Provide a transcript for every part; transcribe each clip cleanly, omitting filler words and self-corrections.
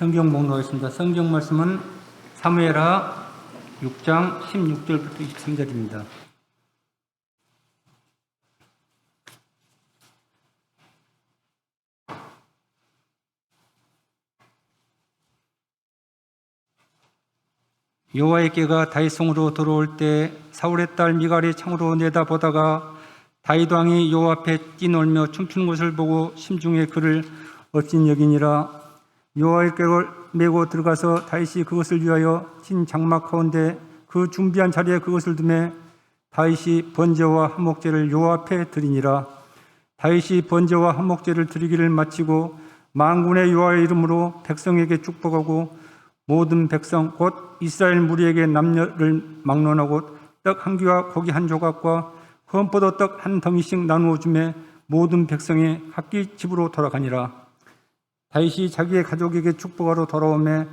성경 목록하겠습니다. 성경 말씀은 사무엘하 6장 16절부터 23절입니다. 여호와의 궤가 다윗성으로 들어올 때 사울의 딸 미갈이 창으로 내다보다가 다윗 왕이 여호와 앞에 뛰놀며 춤추는 것을 보고 심중에 그를 업신여기니라. 여호와의 궤를 메고 들어가서 다윗이 그것을 위하여 진 장막 가운데 그 준비한 자리에 그것을 두매 다윗이 번제와 한목제를 여호와 앞에 드리니라. 다윗이 번제와 한목제를 드리기를 마치고 만군의 여호와의 이름으로 백성에게 축복하고 모든 백성 곧 이스라엘 무리에게 남녀를 막론하고 떡 한 귀와 고기 한 조각과 헌포도 떡 한 덩이씩 나누어 주매 모든 백성이 각기 집으로 돌아가니라. 다윗이 자기의 가족에게 축복하러 돌아오매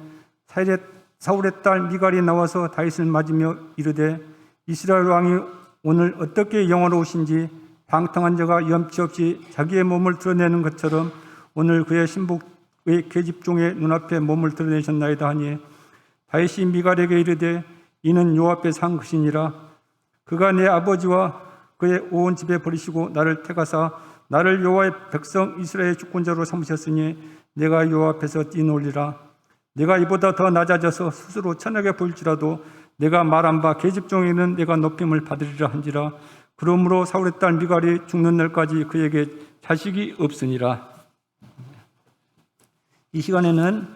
사울의 딸 미갈이 나와서 다윗을 맞으며 이르되 이스라엘 왕이 오늘 어떻게 영화로우신지 방탕한 자가 염치 없이 자기의 몸을 드러내는 것처럼 오늘 그의 신복의 계집종의 눈앞에 몸을 드러내셨나이다 하니 다윗이 미갈에게 이르되 이는 여호와 앞에서 한 것이니라. 그가 내 아버지와 그의 온 집에 버리시고 나를 택하사 나를 여호와의 백성 이스라엘의 주권자로 삼으셨으니 내가 여호와 앞에서 뛰놀리라. 내가 이보다 더 낮아져서 스스로 천하게 보일지라도 내가 말한 바 계집종에는 내가 높임을 받으리라 한지라. 그러므로 사울의 딸 미갈이 죽는 날까지 그에게 자식이 없으니라. 이 시간에는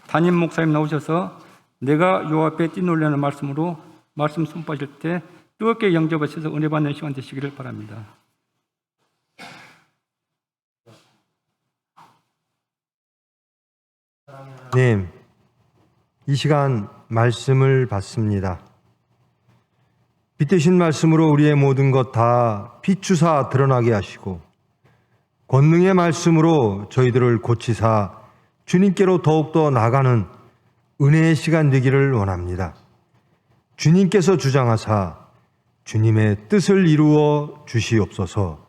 담임 목사님 나오셔서 내가 여호와 앞에 뛰놀리는 말씀으로 말씀 선포하실 때 뜨겁게 영접하셔서 은혜 받는 시간 되시기를 바랍니다. 네, 이 시간 말씀을 받습니다. 빛되신 말씀으로 우리의 모든 것 다 비추사 드러나게 하시고 권능의 말씀으로 저희들을 고치사 주님께로 더욱더 나가는 은혜의 시간 되기를 원합니다. 주님께서 주장하사 주님의 뜻을 이루어 주시옵소서.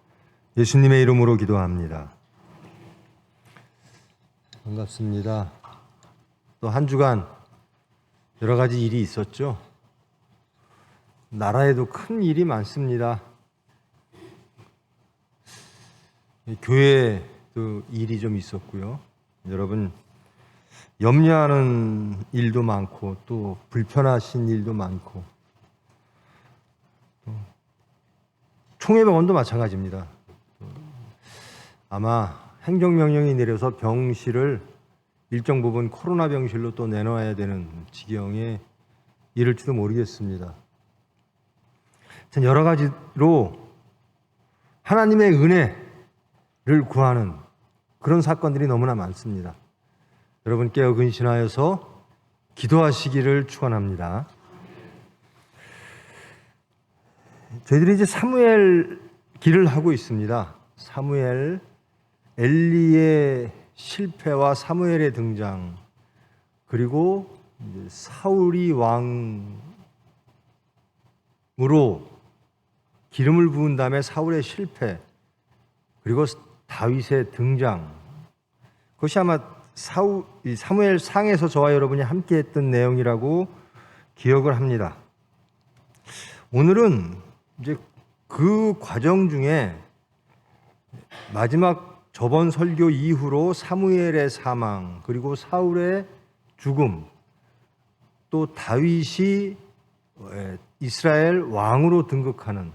예수님의 이름으로 기도합니다. 반갑습니다. 또 한 주간 여러 가지 일이 있었죠. 나라에도 큰 일이 많습니다. 교회도 일이 좀 있었고요. 여러분 염려하는 일도 많고 또 불편하신 일도 많고 또 총회병원도 마찬가지입니다. 아마 행정명령이 내려서 병실을 일정 부분 코로나 병실로 또 내놓아야 되는 지경에 이를지도 모르겠습니다. 여러 가지로 하나님의 은혜를 구하는 그런 사건들이 너무나 많습니다. 여러분 깨어 근신하여서 기도하시기를 축원합니다. 저희들이 이제 사무엘 길을 하고 있습니다. 사무엘, 엘리의 실패와 사무엘의 등장, 그리고 이제 사울이 왕으로 기름을 부은 다음에 사울의 실패, 그리고 다윗의 등장, 그것이 아마 사무엘 상에서 저와 여러분이 함께 했던 내용이라고 기억을 합니다. 오늘은 이제 그 과정 중에 마지막 저번 설교 이후로 사무엘의 사망, 그리고 사울의 죽음, 또 다윗이 이스라엘 왕으로 등극하는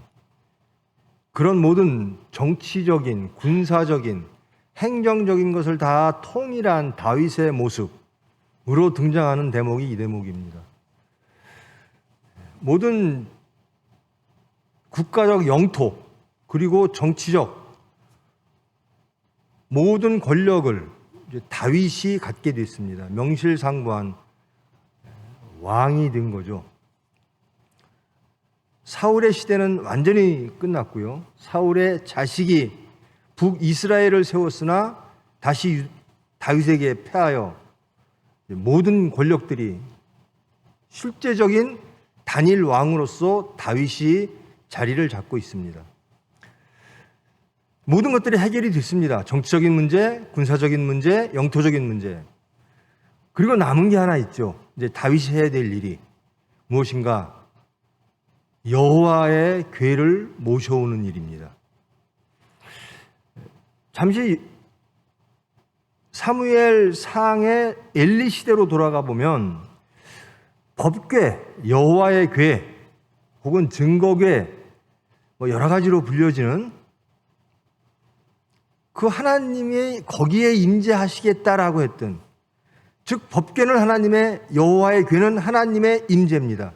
그런 모든 정치적인, 군사적인, 행정적인 것을 다 통일한 다윗의 모습으로 등장하는 대목이 이 대목입니다. 모든 국가적 영토 그리고 정치적 모든 권력을 이제 다윗이 갖게 됐습니다. 명실상부한 왕이 된 거죠. 사울의 시대는 완전히 끝났고요. 사울의 자식이 북이스라엘을 세웠으나 다시 다윗에게 패하여 모든 권력들이 실제적인 단일 왕으로서 다윗이 자리를 잡고 있습니다. 모든 것들이 해결이 됐습니다. 정치적인 문제, 군사적인 문제, 영토적인 문제. 그리고 남은 게 하나 있죠. 이제 다윗이 해야 될 일이 무엇인가? 여호와의 궤를 모셔오는 일입니다. 잠시 사무엘 상의 엘리 시대로 돌아가 보면 법궤, 여호와의 궤 혹은 증거궤 여러 가지로 불려지는 그 하나님이 거기에 임재하시겠다라고 했던, 즉 법궤는 하나님의, 여호와의 궤는 하나님의 임재입니다.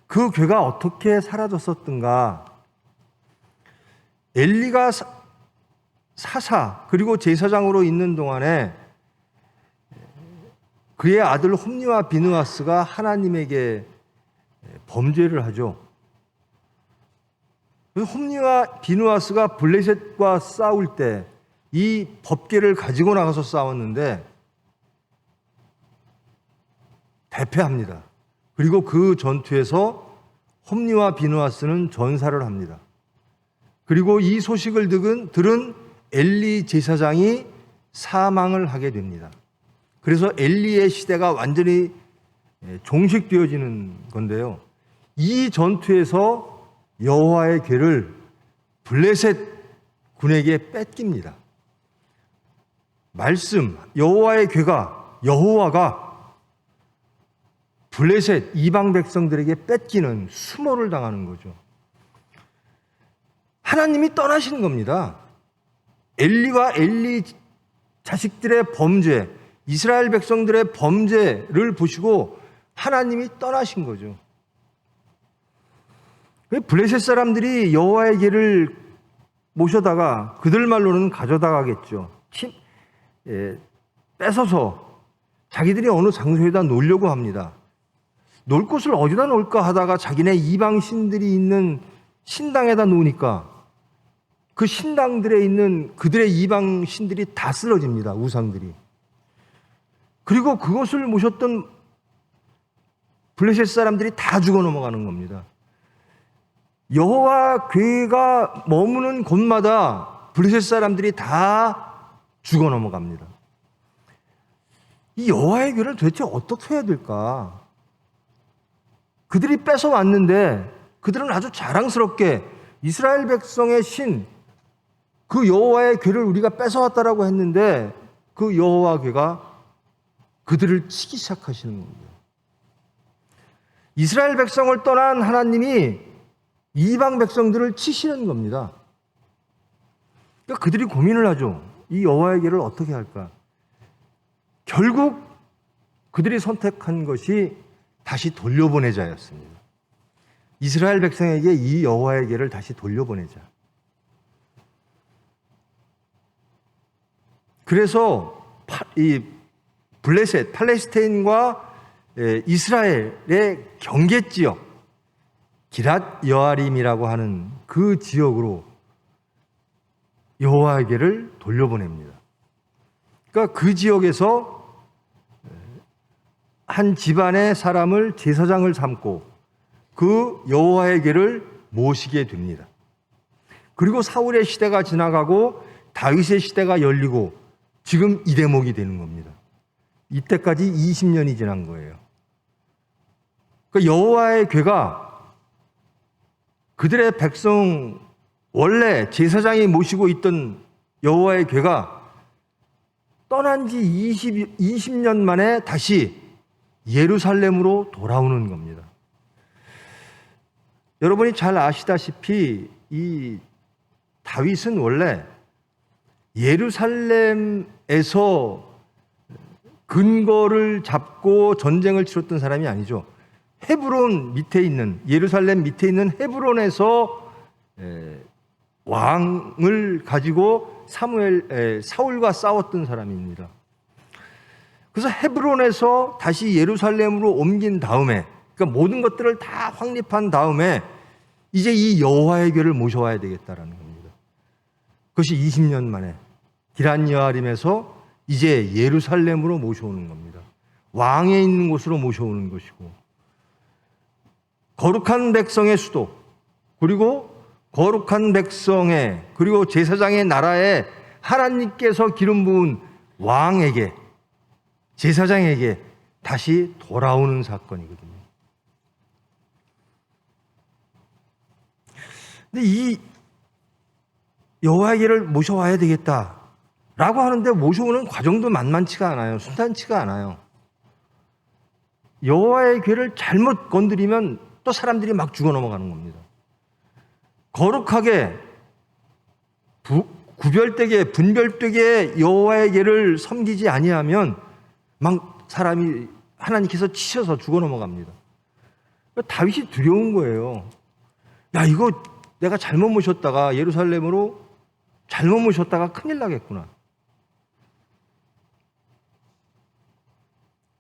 그 궤가 어떻게 사라졌었던가? 엘리가 사사 그리고 제사장으로 있는 동안에 그의 아들 홈니와 비느하스가 하나님에게 범죄를 하죠. 홈니와 비느하스가 블레셋과 싸울 때 이 법궤를 가지고 나가서 싸웠는데 대패합니다. 그리고 그 전투에서 홈니와 비느하스는 전사를 합니다. 그리고 이 소식을 들은 엘리 제사장이 사망을 하게 됩니다. 그래서 엘리의 시대가 완전히 종식되어지는 건데요. 이 전투에서 여호와의 궤를 블레셋 군에게 뺏깁니다. 말씀, 여호와의 궤가, 여호와가 블레셋 이방 백성들에게 뺏기는 수모를 당하는 거죠. 하나님이 떠나시는 겁니다. 엘리와 엘리 자식들의 범죄, 이스라엘 백성들의 범죄를 보시고 하나님이 떠나신 거죠. 블레셋 사람들이 여호와의 궤를 모셔다가 그들 말로는 가져다가겠죠. 뺏어서 자기들이 어느 장소에다 놓으려고 합니다. 놓을 곳을 어디다 놓을까 하다가 자기네 이방 신들이 있는 신당에다 놓으니까 그 신당들에 있는 그들의 이방 신들이 다 쓰러집니다. 우상들이. 그리고 그것을 모셨던 블레셋 사람들이 다 죽어 넘어가는 겁니다. 여호와 궤가 머무는 곳마다 블레셋 사람들이 다 죽어 넘어갑니다. 이 여호와의 궤를 도대체 어떻게 해야 될까? 그들이 뺏어왔는데 그들은 아주 자랑스럽게 이스라엘 백성의 신, 그 여호와의 궤를 우리가 뺏어왔다라고 했는데 그 여호와 궤가 그들을 치기 시작하시는 겁니다. 이스라엘 백성을 떠난 하나님이 이방 백성들을 치시는 겁니다. 그러니까 그들이 고민을 하죠. 이 여호와의 궤를 어떻게 할까? 결국 그들이 선택한 것이 다시 돌려보내자였습니다. 이스라엘 백성에게 이 여호와의 궤를 다시 돌려보내자. 그래서 이 블레셋, 팔레스타인과 이스라엘의 경계지역 기랏 여아림이라고 하는 그 지역으로 여호와의 궤를 돌려보냅니다. 그러니까 그 지역에서 한 집안의 사람을 제사장을 삼고 그 여호와의 궤를 모시게 됩니다. 그리고 사울의 시대가 지나가고 다윗의 시대가 열리고 지금 이 대목이 되는 겁니다. 이때까지 20년이 지난 거예요. 그러니까 여호와의 궤가 그들의 백성, 원래 제사장이 모시고 있던 여호와의 궤가 떠난 지 20년 만에 다시 예루살렘으로 돌아오는 겁니다. 여러분이 잘 아시다시피 이 다윗은 원래 예루살렘에서 근거를 잡고 전쟁을 치렀던 사람이 아니죠. 헤브론 밑에 있는, 예루살렘 밑에 있는 헤브론에서 왕을 가지고 사울과 싸웠던 사람입니다. 그래서 헤브론에서 다시 예루살렘으로 옮긴 다음에, 그러니까 모든 것들을 다 확립한 다음에 이제 이 여호와의 궤를 모셔와야 되겠다라는 겁니다. 그것이 20년 만에 기럇 여아림에서 이제 예루살렘으로 모셔오는 겁니다. 왕에 있는 곳으로 모셔오는 것이고, 거룩한 백성의 수도, 그리고 거룩한 백성의, 그리고 제사장의 나라에 하나님께서 기름 부은 왕에게 제사장에게 다시 돌아오는 사건이거든요. 근데 이 여호와에게를 모셔와야 되겠다라고 하는데 모셔오는 과정도 만만치가 않아요. 순탄치가 않아요. 여호와의 궤를 잘못 건드리면 또 사람들이 막 죽어 넘어가는 겁니다. 거룩하게 구별되게 분별되게 여호와의 궤를 섬기지 아니하면 막 사람이 하나님께서 치셔서 죽어 넘어갑니다. 다윗이 두려운 거예요. 야, 이거 내가 잘못 모셨다가 예루살렘으로 잘못 모셨다가 큰일 나겠구나.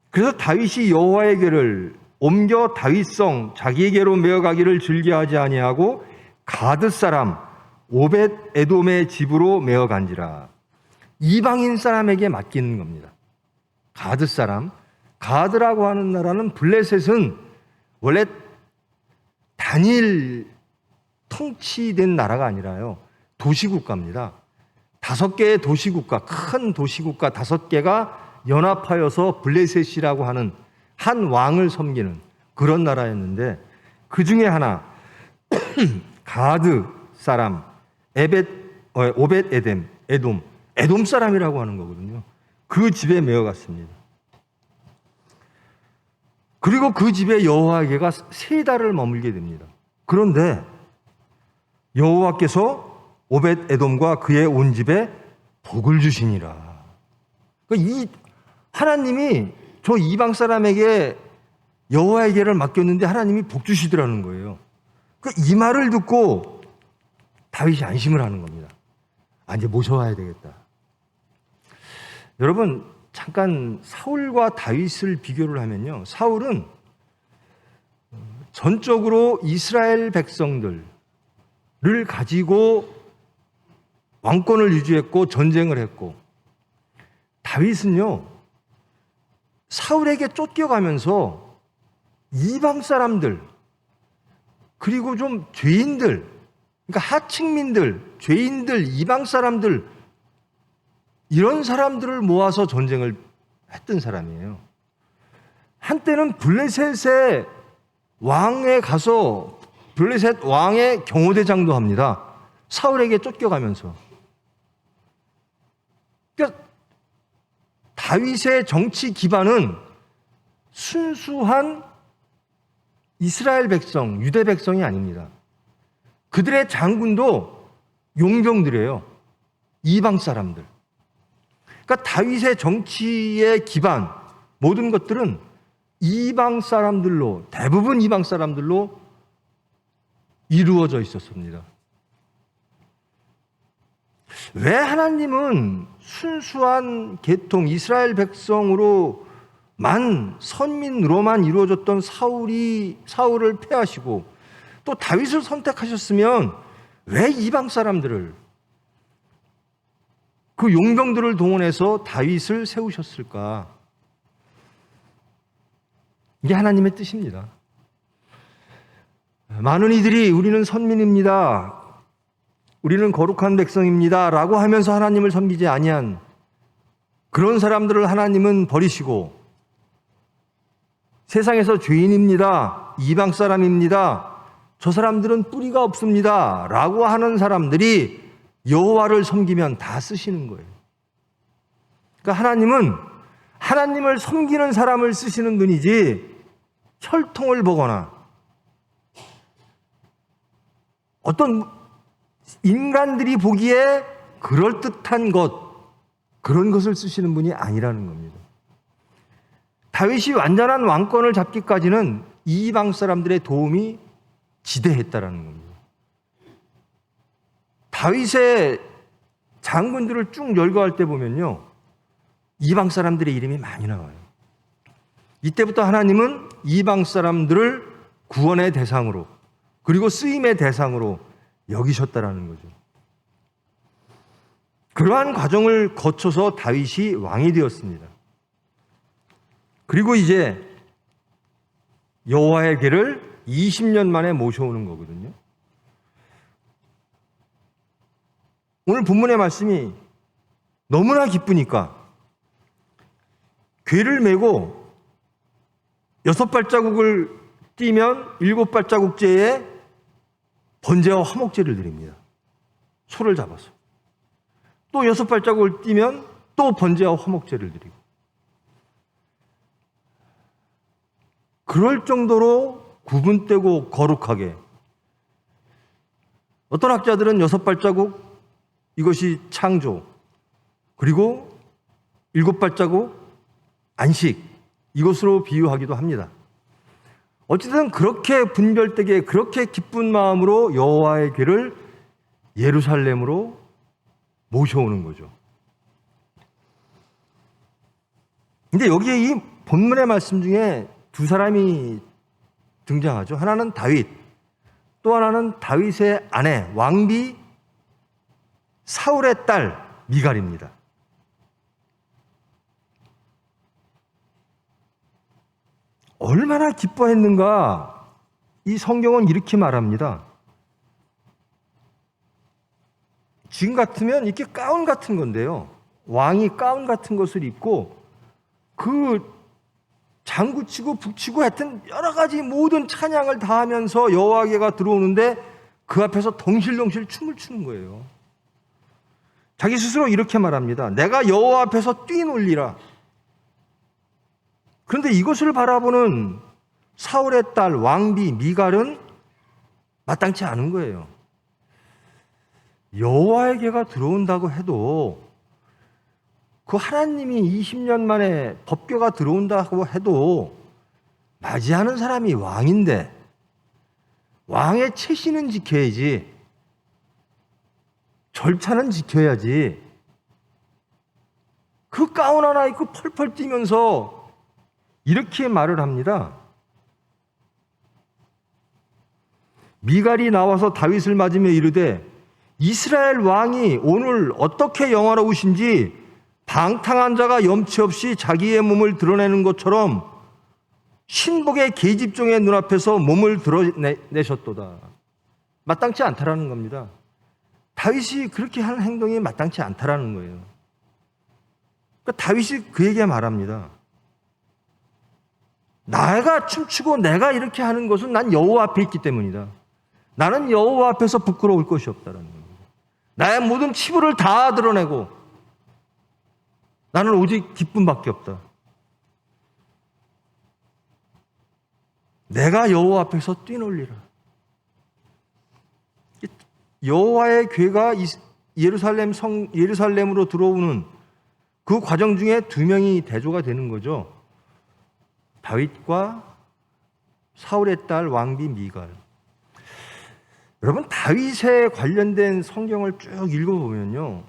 그래서 다윗이 여호와의 궤를 옮겨 다윗성 자기에게로 메어가기를 즐겨하지 아니하고 가드 사람 오벳 에돔의 집으로 메어간지라. 이방인 사람에게 맡기는 겁니다. 가드 사람, 가드라고 하는 나라는 블레셋은 원래 단일 통치된 나라가 아니라요, 도시국가입니다. 5개의 도시국가, 큰 도시국가 5개가 연합하여서 블레셋이라고 하는 한 왕을 섬기는 그런 나라였는데, 그 중에 하나 가드 사람 오벳 에돔 사람이라고 하는 거거든요. 그 집에 메어갔습니다. 그리고 그 집에 여호와에게가 3달을 머물게 됩니다. 그런데 여호와께서 오벳 에돔과 그의 온 집에 복을 주시니라. 이 하나님이 저 이방 사람에게 여호와에게를 맡겼는데 하나님이 복 주시더라는 거예요. 이 말을 듣고 다윗이 안심을 하는 겁니다. 이제 모셔와야 되겠다. 여러분, 잠깐 사울과 다윗을 비교를 하면요, 사울은 전적으로 이스라엘 백성들을 가지고 왕권을 유지했고 전쟁을 했고, 다윗은요 사울에게 쫓겨가면서 이방 사람들, 그리고 좀 죄인들, 그러니까 하층민들, 죄인들, 이방 사람들, 이런 사람들을 모아서 전쟁을 했던 사람이에요. 한때는 블레셋의 왕에 가서 블레셋 왕의 경호대장도 합니다. 사울에게 쫓겨가면서. 그러니까 다윗의 정치 기반은 순수한 이스라엘 백성, 유대 백성이 아닙니다. 그들의 장군도 용병들이에요. 이방 사람들. 그러니까 다윗의 정치의 기반, 모든 것들은 이방 사람들로, 대부분 이방 사람들로 이루어져 있었습니다. 왜 하나님은 순수한 계통, 이스라엘 백성으로만, 선민으로만 이루어졌던 사울을 패하시고 또 다윗을 선택하셨으면 왜 이방 사람들을, 그 용병들을 동원해서 다윗을 세우셨을까? 이게 하나님의 뜻입니다. 많은 이들이 우리는 선민입니다, 우리는 거룩한 백성입니다 라고 하면서 하나님을 섬기지 아니한 그런 사람들을 하나님은 버리시고, 세상에서 죄인입니다, 이방 사람입니다, 저 사람들은 뿌리가 없습니다 라고 하는 사람들이 여호와를 섬기면 다 쓰시는 거예요. 그러니까 하나님은 하나님을 섬기는 사람을 쓰시는 분이지 혈통을 보거나 어떤 인간들이 보기에 그럴듯한 그런 것을 쓰시는 분이 아니라는 겁니다. 다윗이 완전한 왕권을 잡기까지는 이방 사람들의 도움이 지대했다라는 겁니다. 다윗의 장군들을 쭉 열거할 때 보면요, 이방 사람들의 이름이 많이 나와요. 이때부터 하나님은 이방 사람들을 구원의 대상으로, 그리고 쓰임의 대상으로 여기셨다라는 거죠. 그러한 과정을 거쳐서 다윗이 왕이 되었습니다. 그리고 이제 여호와의 궤를 20년 만에 모셔오는 거거든요. 오늘 본문의 말씀이 너무나 기쁘니까 궤를 메고 6발자국을 뛰면 7발자국째에 번제와 화목제를 드립니다. 소를 잡아서. 또 6발자국을 뛰면 또 번제와 화목제를 드리고. 그럴 정도로 구분되고 거룩하게. 어떤 학자들은 6발자국, 이것이 창조, 그리고 7발자국, 안식, 이것으로 비유하기도 합니다. 어쨌든 그렇게 분별되게 그렇게 기쁜 마음으로 여호와의 궤를 예루살렘으로 모셔오는 거죠. 근데 여기에 이 본문의 말씀 중에 두 사람이 등장하죠. 하나는 다윗, 또 하나는 다윗의 아내, 왕비 사울의 딸 미갈입니다. 얼마나 기뻐했는가? 이 성경은 이렇게 말합니다. 지금 같으면 이렇게 가운 같은 건데요. 왕이 가운 같은 것을 입고 그 장구치고 북치고 하여튼 여러 가지 모든 찬양을 다 하면서 여호와께가 들어오는데 그 앞에서 덩실덩실 춤을 추는 거예요. 자기 스스로 이렇게 말합니다. 내가 여호와 앞에서 뛰놀리라. 그런데 이것을 바라보는 사울의 딸 왕비 미갈은 마땅치 않은 거예요. 여호와에게가 들어온다고 해도 그 하나님이 20년 만에 법궤가 들어온다고 해도 맞이하는 사람이 왕인데 왕의 체신은 지켜야지, 절차는 지켜야지. 그 가운 하나 입고 펄펄 뛰면서 이렇게 말을 합니다. 미갈이 나와서 다윗을 맞으며 이르되 이스라엘 왕이 오늘 어떻게 영화로우신지 방탕한 자가 염치 없이 자기의 몸을 드러내는 것처럼 신복의 계집종의 눈앞에서 몸을 드러내셨도다. 마땅치 않다라는 겁니다. 다윗이 그렇게 하는 행동이 마땅치 않다라는 거예요. 그러니까 다윗이 그에게 말합니다. 내가 춤추고 내가 이렇게 하는 것은 난 여호와 앞에 있기 때문이다. 나는 여호와 앞에서 부끄러울 것이 없다라는 겁니다. 나의 모든 치부를 다 드러내고 나는 오직 기쁨밖에 없다. 내가 여호와 앞에서 뛰놀리라. 여호와의 궤가 예루살렘으로 들어오는 그 과정 중에 두 명이 대조가 되는 거죠. 다윗과 사울의 딸 왕비 미갈. 여러분, 다윗에 관련된 성경을 쭉 읽어보면요,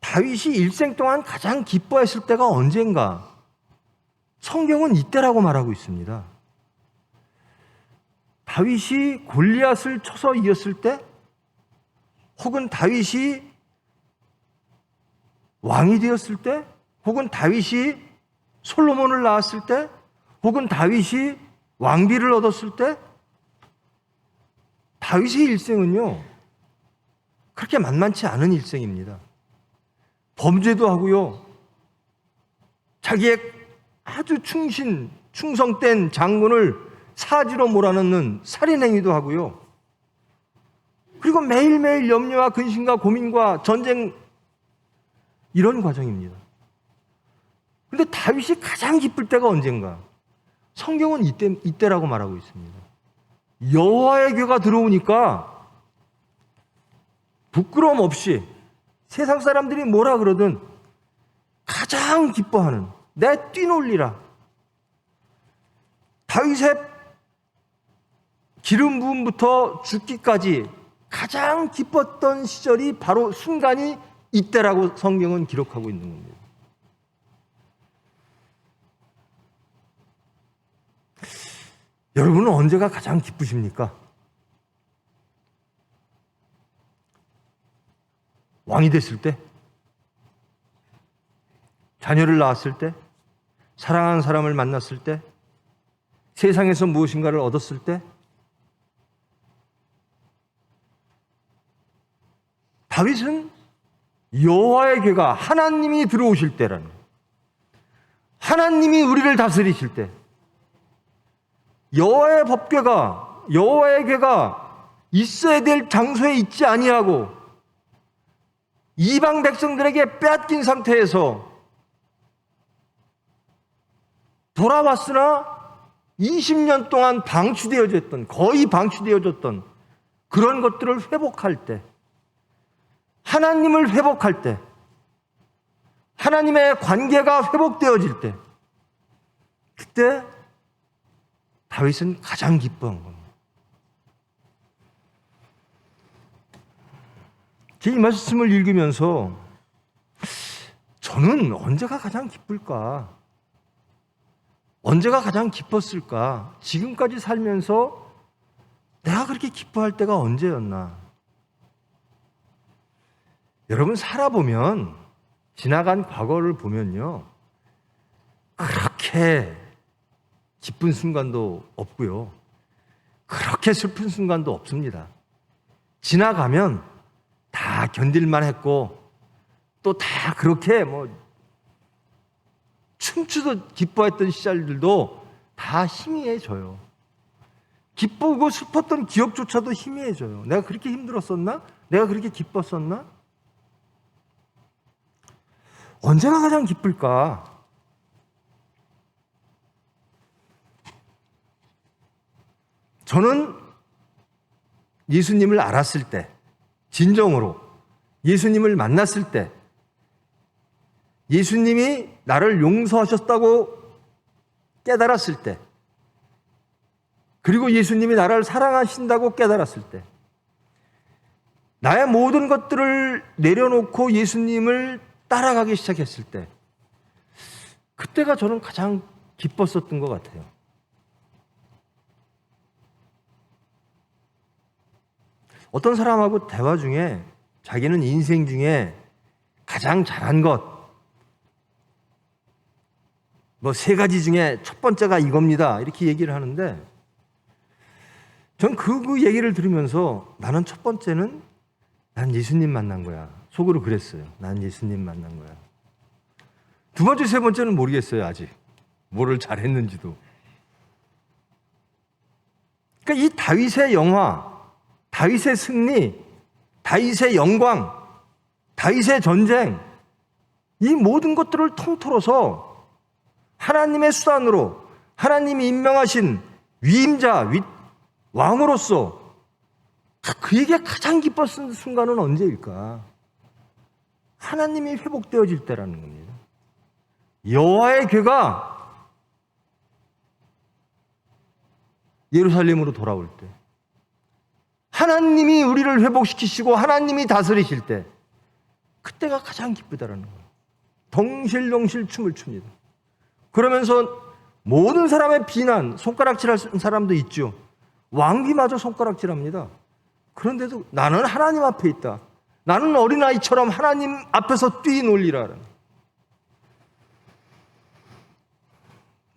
다윗이 일생 동안 가장 기뻐했을 때가 언젠가? 성경은 이때라고 말하고 있습니다. 다윗이 골리앗을 쳐서 이겼을 때, 혹은 다윗이 왕이 되었을 때, 혹은 다윗이 솔로몬을 낳았을 때, 혹은 다윗이 왕비를 얻었을 때, 다윗의 일생은요, 그렇게 만만치 않은 일생입니다. 범죄도 하고요, 자기의 아주 충성된 장군을 사지로 몰아넣는 살인행위도 하고요, 그리고 매일매일 염려와 근심과 고민과 전쟁, 이런 과정입니다. 그런데 다윗이 가장 기쁠 때가 언젠가? 성경은 이때라고 말하고 있습니다. 여호와의 궤가 들어오니까 부끄러움 없이 세상 사람들이 뭐라 그러든 가장 기뻐하는, 내 뛰놀리라. 다윗의 기름 부음부터 죽기까지 가장 기뻤던 시절이 바로 순간이 이때라고 성경은 기록하고 있는 겁니다. 여러분은 언제가 가장 기쁘십니까? 왕이 됐을 때? 자녀를 낳았을 때? 사랑하는 사람을 만났을 때? 세상에서 무엇인가를 얻었을 때? 다윗은 여호와의 궤가 하나님이 들어오실 때라는, 하나님이 우리를 다스리실 때 여호와의 법궤가, 여호와의 궤가 있어야 될 장소에 있지 아니하고 이방 백성들에게 빼앗긴 상태에서 돌아왔으나 20년 동안 방치되어졌던, 거의 방치되어졌던 그런 것들을 회복할 때, 하나님을 회복할 때, 하나님의 관계가 회복되어질 때, 그때 다윗은 가장 기뻐한 겁니다. 제 이 말씀을 읽으면서 저는 언제가 가장 기쁠까? 언제가 가장 기뻤을까? 지금까지 살면서 내가 그렇게 기뻐할 때가 언제였나? 여러분, 살아보면, 지나간 과거를 보면요, 그렇게 기쁜 순간도 없고요, 그렇게 슬픈 순간도 없습니다. 지나가면 다 견딜만 했고, 또 다 그렇게 춤추도 기뻐했던 시절들도 다 희미해져요. 기쁘고 슬펐던 기억조차도 희미해져요. 내가 그렇게 힘들었었나? 내가 그렇게 기뻤었나? 언제가 가장 기쁠까? 저는 예수님을 알았을 때, 진정으로 예수님을 만났을 때, 예수님이 나를 용서하셨다고 깨달았을 때, 그리고 예수님이 나를 사랑하신다고 깨달았을 때, 나의 모든 것들을 내려놓고 예수님을 따라가기 시작했을 때, 그때가 저는 가장 기뻤었던 것 같아요. 어떤 사람하고 대화 중에 자기는 인생 중에 가장 잘한 것, 세 가지 중에 첫 번째가 이겁니다, 이렇게 얘기를 하는데, 전 그 얘기를 들으면서 나는 첫 번째는 난 예수님 만난 거야. 속으로 그랬어요. 난 예수님 만난 거야. 두 번째, 세 번째는 모르겠어요, 아직. 뭐를 잘했는지도. 그러니까 이 다윗의 영화, 다윗의 승리, 다윗의 영광, 다윗의 전쟁, 이 모든 것들을 통틀어서 하나님의 수단으로 하나님이 임명하신 위임자, 왕으로서 그에게 가장 기뻤던 순간은 언제일까? 하나님이 회복되어질 때라는 겁니다. 여호와의 궤가 예루살렘으로 돌아올 때, 하나님이 우리를 회복시키시고 하나님이 다스리실 때, 그때가 가장 기쁘다라는 거예요. 덩실덩실 춤을 춥니다. 그러면서 모든 사람의 비난, 손가락질하는 사람도 있죠. 왕비마저 손가락질합니다. 그런데도 나는 하나님 앞에 있다. 나는 어린아이처럼 하나님 앞에서 뛰놀리라.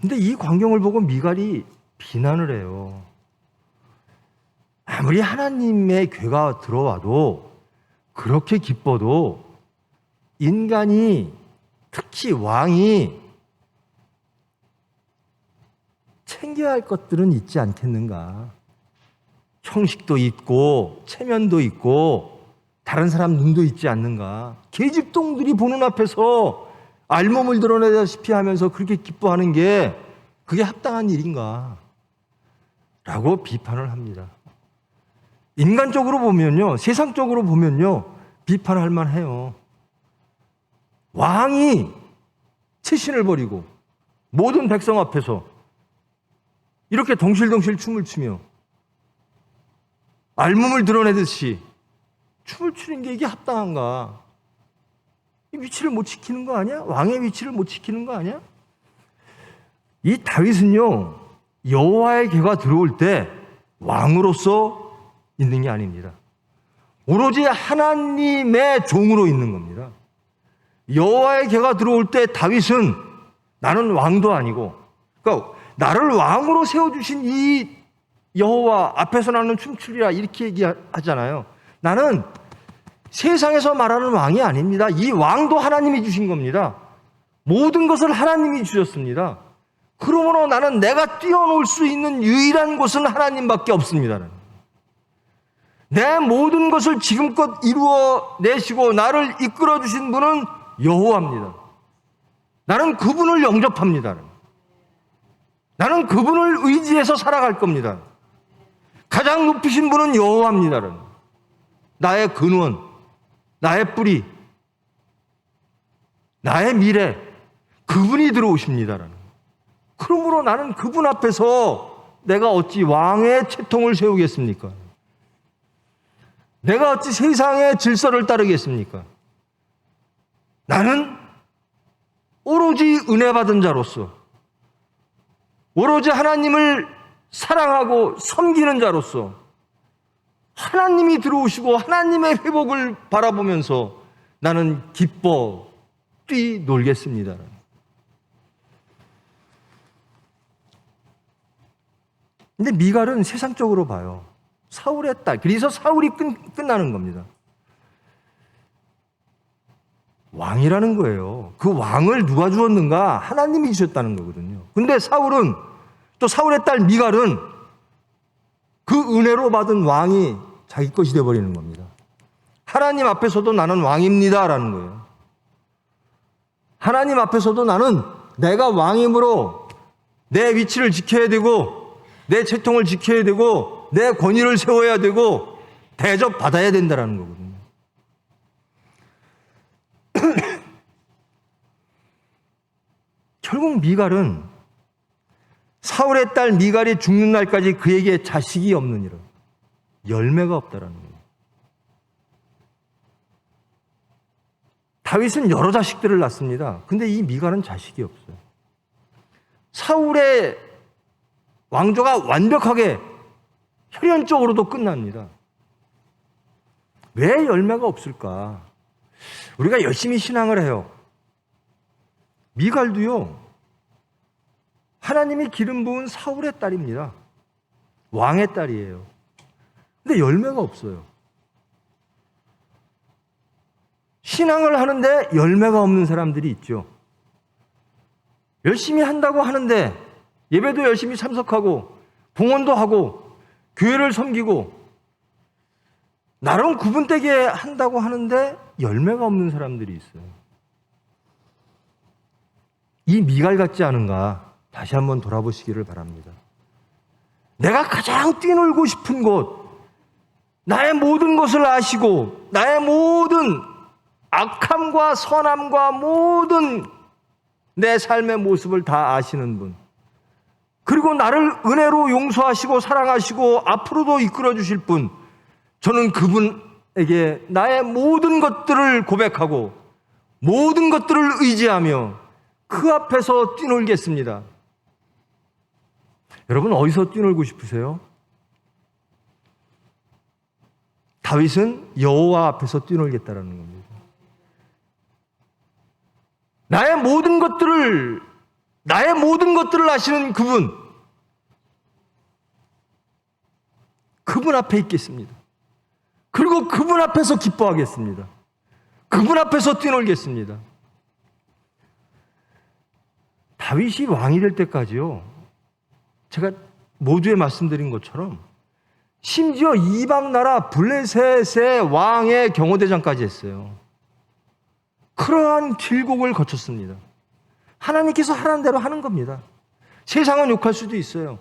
근데 이 광경을 보고 미갈이 비난을 해요. 아무리 하나님의 궤가 들어와도, 그렇게 기뻐도 인간이, 특히 왕이 챙겨야 할 것들은 있지 않겠는가? 형식도 있고 체면도 있고 다른 사람 눈도 있지 않는가? 계집종들이 보는 앞에서 알몸을 드러내다시피 하면서 그렇게 기뻐하는 게 그게 합당한 일인가? 라고 비판을 합니다. 인간적으로 보면요, 세상적으로 보면요, 비판할 만해요. 왕이 체신을 벌이고 모든 백성 앞에서 이렇게 덩실덩실 춤을 추며 알몸을 드러내듯이 춤을 추는 게 이게 합당한가? 이 위치를 못 지키는 거 아니야? 왕의 위치를 못 지키는 거 아니야? 이 다윗은요, 여호와의 궤가 들어올 때 왕으로서 있는 게 아닙니다. 오로지 하나님의 종으로 있는 겁니다. 여호와의 궤가 들어올 때 다윗은 나는 왕도 아니고, 그러니까 나를 왕으로 세워주신 이 여호와 앞에서 나는 춤추리라, 이렇게 얘기하잖아요. 나는 세상에서 말하는 왕이 아닙니다. 이 왕도 하나님이 주신 겁니다. 모든 것을 하나님이 주셨습니다. 그러므로 나는 내가 뛰어놀 수 있는 유일한 곳은 하나님밖에 없습니다. 내 모든 것을 지금껏 이루어 내시고 나를 이끌어 주신 분은 여호와입니다. 나는 그분을 영접합니다. 나는 그분을 의지해서 살아갈 겁니다. 가장 높으신 분은 여호와입니다. 나의 근원, 나의 뿌리, 나의 미래, 그분이 들어오십니다. 그러므로 나는 그분 앞에서 내가 어찌 왕의 채통을 세우겠습니까? 내가 어찌 세상의 질서를 따르겠습니까? 나는 오로지 은혜 받은 자로서, 오로지 하나님을 사랑하고 섬기는 자로서 하나님이 들어오시고 하나님의 회복을 바라보면서 나는 기뻐 뛰놀겠습니다. 근데 미갈은 세상적으로 봐요. 사울의 딸. 그래서 사울이 끝나는 겁니다. 왕이라는 거예요. 그 왕을 누가 주었는가? 하나님이 주셨다는 거거든요. 근데 사울은, 또 사울의 딸 미갈은 그 은혜로 받은 왕이 자기 것이 되어버리는 겁니다. 하나님 앞에서도 나는 왕입니다 라는 거예요. 하나님 앞에서도 나는 내가 왕이므로 내 위치를 지켜야 되고 내 채통을 지켜야 되고 내 권위를 세워야 되고 대접받아야 된다는 거거든요. 결국 미갈은 사울의 딸 미갈이 죽는 날까지 그에게 자식이 없느니라. 열매가 없다라는 거예요. 다윗은 여러 자식들을 낳습니다. 근데 이 미갈은 자식이 없어요. 사울의 왕조가 완벽하게 혈연적으로도 끝납니다. 왜 열매가 없을까? 우리가 열심히 신앙을 해요. 미갈도요, 하나님이 기름 부은 사울의 딸입니다. 왕의 딸이에요. 근데 열매가 없어요. 신앙을 하는데 열매가 없는 사람들이 있죠. 열심히 한다고 하는데 예배도 열심히 참석하고 봉헌도 하고 교회를 섬기고 나름 구분되게 한다고 하는데 열매가 없는 사람들이 있어요. 이 미갈 같지 않은가 다시 한번 돌아보시기를 바랍니다. 내가 가장 뛰놀고 싶은 곳, 나의 모든 것을 아시고 나의 모든 악함과 선함과 모든 내 삶의 모습을 다 아시는 분, 그리고 나를 은혜로 용서하시고 사랑하시고 앞으로도 이끌어 주실 분, 저는 그분에게 나의 모든 것들을 고백하고 모든 것들을 의지하며 그 앞에서 뛰놀겠습니다. 여러분, 어디서 뛰놀고 싶으세요? 다윗은 여호와 앞에서 뛰놀겠다라는 겁니다. 나의 모든 것들을 아시는 그분 앞에 있겠습니다. 그리고 그분 앞에서 기뻐하겠습니다. 그분 앞에서 뛰놀겠습니다. 다윗이 왕이 될 때까지요, 제가 모두에 말씀드린 것처럼 심지어 이방 나라 블레셋의 왕의 경호대장까지 했어요. 그러한 길곡을 거쳤습니다. 하나님께서 하라는 대로 하는 겁니다. 세상은 욕할 수도 있어요.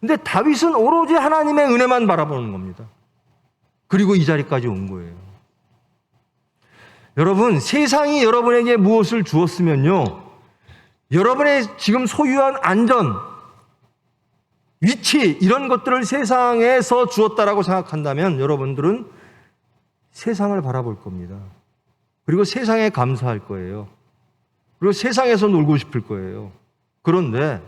근데 다윗은 오로지 하나님의 은혜만 바라보는 겁니다. 그리고 이 자리까지 온 거예요. 여러분, 세상이 여러분에게 무엇을 주었으면요, 여러분의 지금 소유한 안전, 위치, 이런 것들을 세상에서 주었다라고 생각한다면 여러분들은 세상을 바라볼 겁니다. 그리고 세상에 감사할 거예요. 그리고 세상에서 놀고 싶을 거예요. 그런데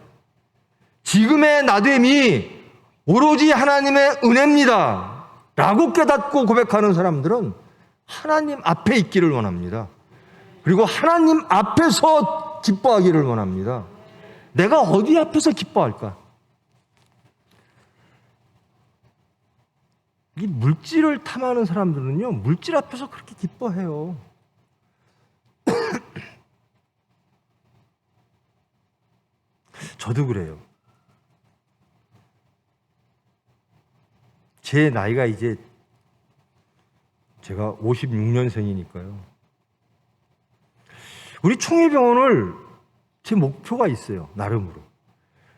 지금의 나됨이 오로지 하나님의 은혜입니다 라고 깨닫고 고백하는 사람들은 하나님 앞에 있기를 원합니다. 그리고 하나님 앞에서 기뻐하기를 원합니다. 내가 어디 앞에서 기뻐할까? 이 물질을 탐하는 사람들은요, 물질 앞에서 그렇게 기뻐해요. 저도 그래요. 제 나이가 이제 제가 56년생이니까요. 우리 총회병원을 제 목표가 있어요. 나름으로.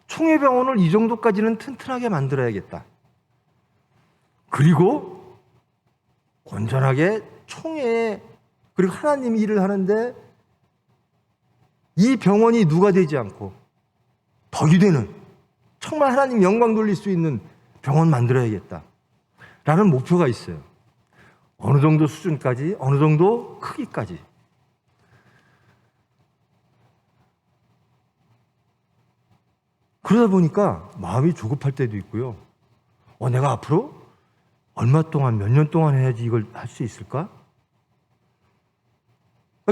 총회병원을 이 정도까지는 튼튼하게 만들어야겠다. 그리고 온전하게 총회에 그리고 하나님이 일을 하는데 이 병원이 누가 되지 않고 덕이 되는 정말 하나님 영광 돌릴 수 있는 병원 만들어야겠다 라는 목표가 있어요. 어느 정도 수준까지, 어느 정도 크기까지. 그러다 보니까 마음이 조급할 때도 있고요. 내가 앞으로 얼마 동안, 몇 년 동안 해야지 이걸 할 수 있을까?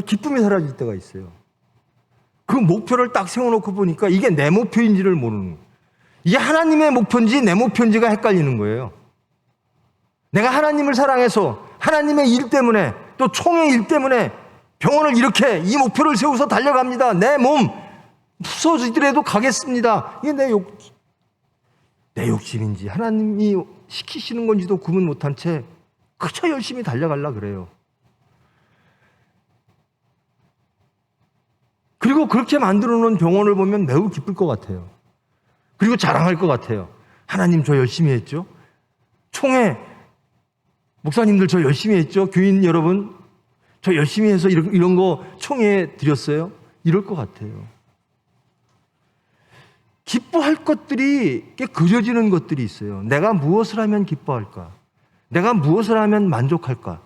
기쁨이 사라질 때가 있어요. 그 목표를 딱 세워놓고 보니까 이게 내 목표인지를 모르는 거예요. 이게 하나님의 목표인지 내 목표인지가 헷갈리는 거예요. 내가 하나님을 사랑해서 하나님의 일 때문에 또 총의 일 때문에 병원을 이렇게 이 목표를 세워서 달려갑니다. 내 몸 부서지더라도 가겠습니다. 이게 내 욕심인지 하나님이 시키시는 건지도 구분 못한 채 그저 열심히 달려가려 그래요. 그리고 그렇게 만들어 놓은 병원을 보면 매우 기쁠 것 같아요. 그리고 자랑할 것 같아요. 하나님 저 열심히 했죠. 총회 목사님들 저 열심히 했죠. 교인 여러분 저 열심히 해서 이런 거 총회에 드렸어요. 이럴 것 같아요. 기뻐할 것들이 그려지는 것들이 있어요. 내가 무엇을 하면 기뻐할까? 내가 무엇을 하면 만족할까?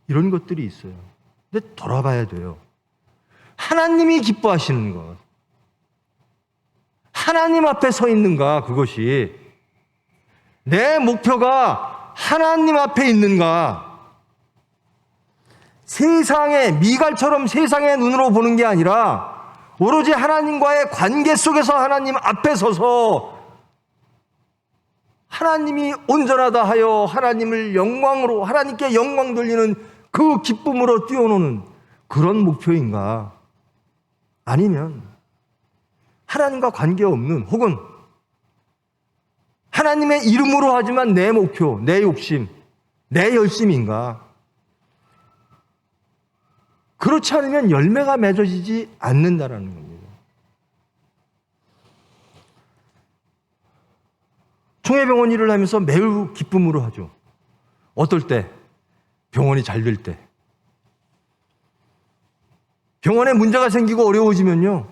이런 것들이 있어요. 근데 돌아봐야 돼요. 하나님이 기뻐하시는 것, 하나님 앞에 서 있는가, 그것이 내 목표가 하나님 앞에 있는가, 세상의 미갈처럼 세상의 눈으로 보는 게 아니라 오로지 하나님과의 관계 속에서 하나님 앞에 서서 하나님이 온전하다 하여 하나님을 영광으로, 하나님께 영광 돌리는 그 기쁨으로 뛰어노는 그런 목표인가? 아니면 하나님과 관계없는, 혹은 하나님의 이름으로 하지만 내 목표, 내 욕심, 내 열심인가? 그렇지 않으면 열매가 맺어지지 않는다라는 겁니다. 총회병원 일을 하면서 매우 기쁨으로 하죠. 어떨 때? 병원이 잘 될 때. 병원에 문제가 생기고 어려워지면요,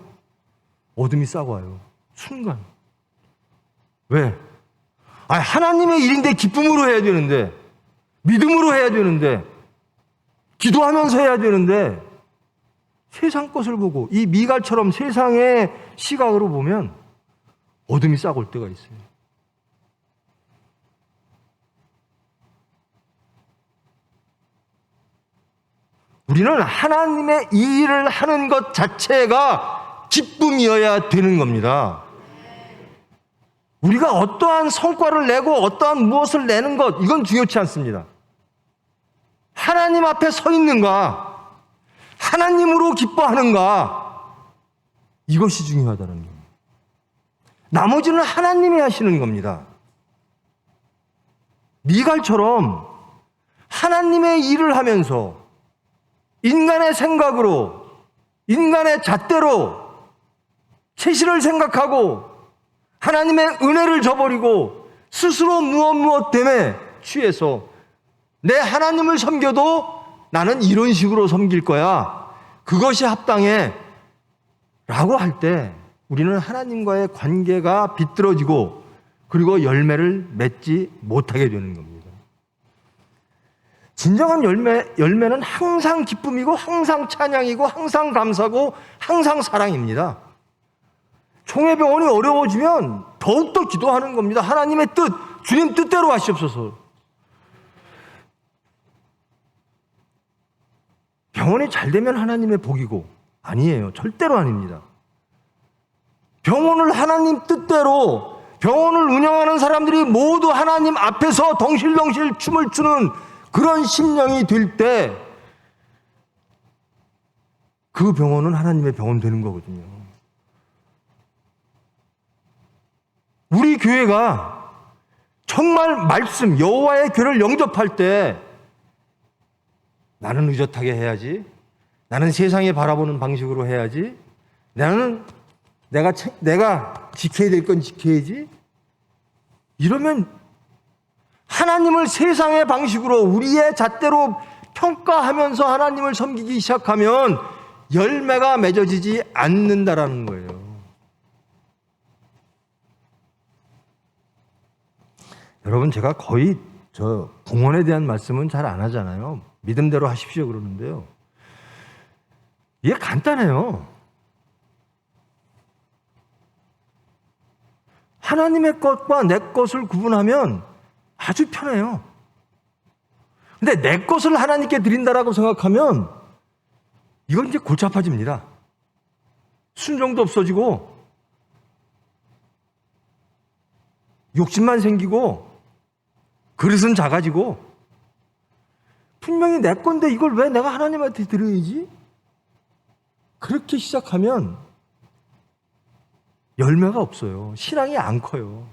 어둠이 싸고 와요. 순간. 왜? 하나님의 일인데 기쁨으로 해야 되는데, 믿음으로 해야 되는데, 기도하면서 해야 되는데, 세상 것을 보고 이 미갈처럼 세상의 시각으로 보면 어둠이 싹 올 때가 있어요. 우리는 하나님의 이 일을 하는 것 자체가 기쁨이어야 되는 겁니다. 우리가 어떠한 성과를 내고 어떠한 무엇을 내는 것, 이건 중요치 않습니다. 하나님 앞에 서 있는가, 하나님으로 기뻐하는가, 이것이 중요하다는 겁니다. 나머지는 하나님이 하시는 겁니다. 미갈처럼 하나님의 일을 하면서 인간의 생각으로, 인간의 잣대로 세실을 생각하고 하나님의 은혜를 저버리고 스스로 무엇 때문에 취해서 내 하나님을 섬겨도 나는 이런 식으로 섬길 거야, 그것이 합당해 라고 할 때 우리는 하나님과의 관계가 비뚤어지고 그리고 열매를 맺지 못하게 되는 겁니다. 진정한 열매는 항상 기쁨이고 항상 찬양이고 항상 감사고 항상 사랑입니다. 총회병원이 어려워지면 더욱더 기도하는 겁니다. 하나님의 뜻, 주님 뜻대로 하시옵소서. 병원이 잘 되면 하나님의 복이고, 아니에요. 절대로 아닙니다. 병원을 하나님 뜻대로, 병원을 운영하는 사람들이 모두 하나님 앞에서 덩실덩실 춤을 추는 그런 심령이 될 때 그 병원은 하나님의 병원 되는 거거든요. 우리 교회가 정말 말씀, 여호와의 괴를 영접할 때 나는 의젓하게 해야지, 나는 세상에 바라보는 방식으로 해야지, 나는 내가 지켜야 될 건 지켜야지, 이러면 하나님을 세상의 방식으로 우리의 잣대로 평가하면서 하나님을 섬기기 시작하면 열매가 맺어지지 않는다라는 거예요. 여러분, 제가 거의 붕언에 대한 말씀은 잘 안 하잖아요. 믿음대로 하십시오 그러는데요. 이게 간단해요. 하나님의 것과 내 것을 구분하면 아주 편해요. 근데 내 것을 하나님께 드린다라고 생각하면 이건 이제 골치 아파집니다. 순종도 없어지고 욕심만 생기고 그릇은 작아지고, 분명히 내 건데 이걸 왜 내가 하나님한테 드려야지? 그렇게 시작하면 열매가 없어요. 신앙이 안 커요.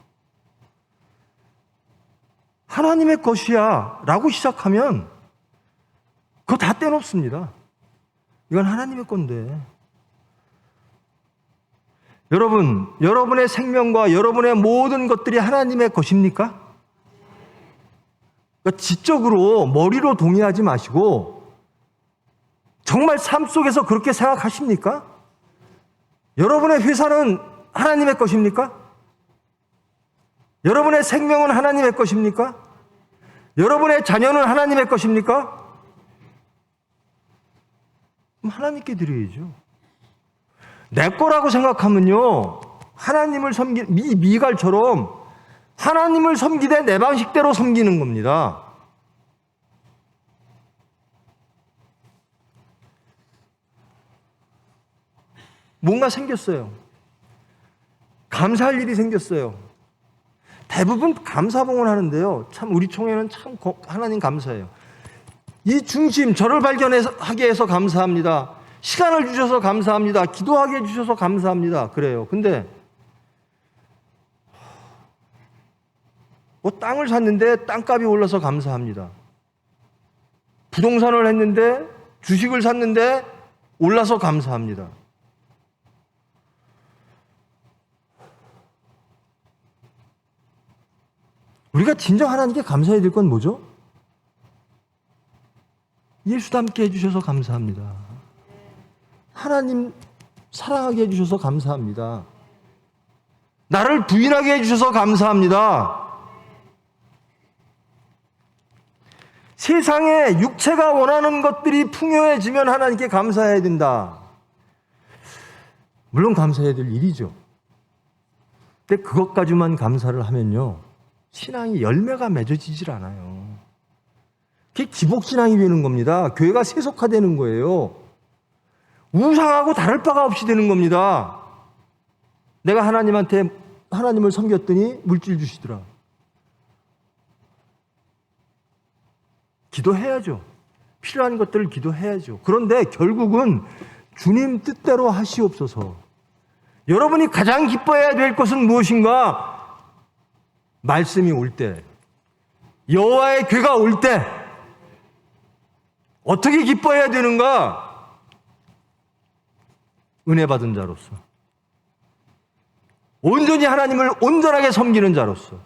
하나님의 것이야 라고 시작하면 그거 다 떼놓습니다. 이건 하나님의 건데. 여러분, 여러분의 생명과 여러분의 모든 것들이 하나님의 것입니까? 그러니까 지적으로 머리로 동의하지 마시고 정말 삶 속에서 그렇게 생각하십니까? 여러분의 회사는 하나님의 것입니까? 여러분의 생명은 하나님의 것입니까? 여러분의 자녀는 하나님의 것입니까? 그럼 하나님께 드려야죠. 내 거라고 생각하면요, 하나님을 미갈처럼 하나님을 섬기되 내 방식대로 섬기는 겁니다. 뭔가 생겼어요. 감사할 일이 생겼어요. 대부분 감사봉을 하는데요, 참 우리 총회는 참 하나님 감사해요. 이 중심, 저를 발견하게 해서 감사합니다. 시간을 주셔서 감사합니다. 기도하게 해주셔서 감사합니다. 그래요. 근데 뭐 땅을 샀는데 땅값이 올라서 감사합니다. 부동산을 했는데, 주식을 샀는데 올라서 감사합니다. 우리가 진정 하나님께 감사해야 될 건 뭐죠? 예수 닮게 해주셔서 감사합니다. 하나님 사랑하게 해주셔서 감사합니다. 나를 부인하게 해주셔서 감사합니다. 세상에 육체가 원하는 것들이 풍요해지면 하나님께 감사해야 된다. 물론 감사해야 될 일이죠. 근데 그것까지만 감사를 하면요, 신앙이 열매가 맺어지질 않아요. 그게 기복신앙이 되는 겁니다. 교회가 세속화되는 거예요. 우상하고 다를 바가 없이 되는 겁니다. 내가 하나님을 섬겼더니 물질 주시더라. 기도해야죠. 필요한 것들을 기도해야죠. 그런데 결국은 주님 뜻대로 하시옵소서. 여러분이 가장 기뻐해야 될 것은 무엇인가? 말씀이 올 때, 여호와의 괴가 올 때 어떻게 기뻐해야 되는가? 은혜 받은 자로서, 온전히 하나님을 온전하게 섬기는 자로서,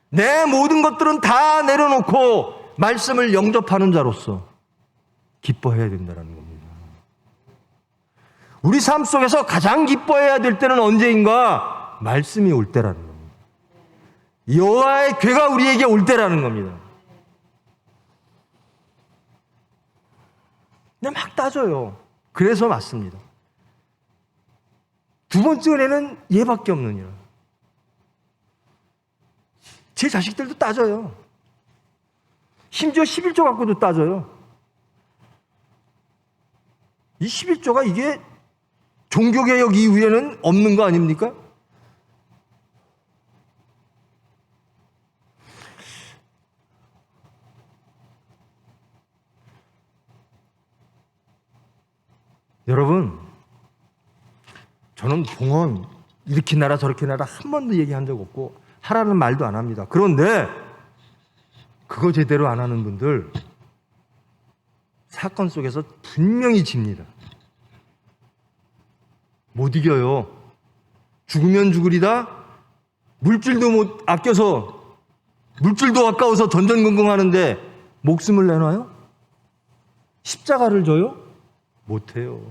내 모든 것들은 다 내려놓고 말씀을 영접하는 자로서 기뻐해야 된다는 겁니다. 우리 삶 속에서 가장 기뻐해야 될 때는 언제인가? 말씀이 올 때라는 겁니다. 여호와의 괴가 우리에게 올 때라는 겁니다. 그냥 막 따져요. 그래서 맞습니다. 두 번째 은혜는 얘밖에 없느니라. 제 자식들도 따져요. 심지어 11조 갖고도 따져요. 이 11조가 이게 종교개혁 이후에는 없는 거 아닙니까? 여러분, 저는 봉헌 이렇게 나라 저렇게 나라 한 번도 얘기한 적 없고 하라는 말도 안 합니다. 그런데 그거 제대로 안 하는 분들 사건 속에서 분명히 집니다. 못 이겨요. 죽으면 죽으리다. 물질도 못 아껴서 물질도 아까워서 전전긍긍하는데 목숨을 내놔요? 십자가를 져요? 못해요.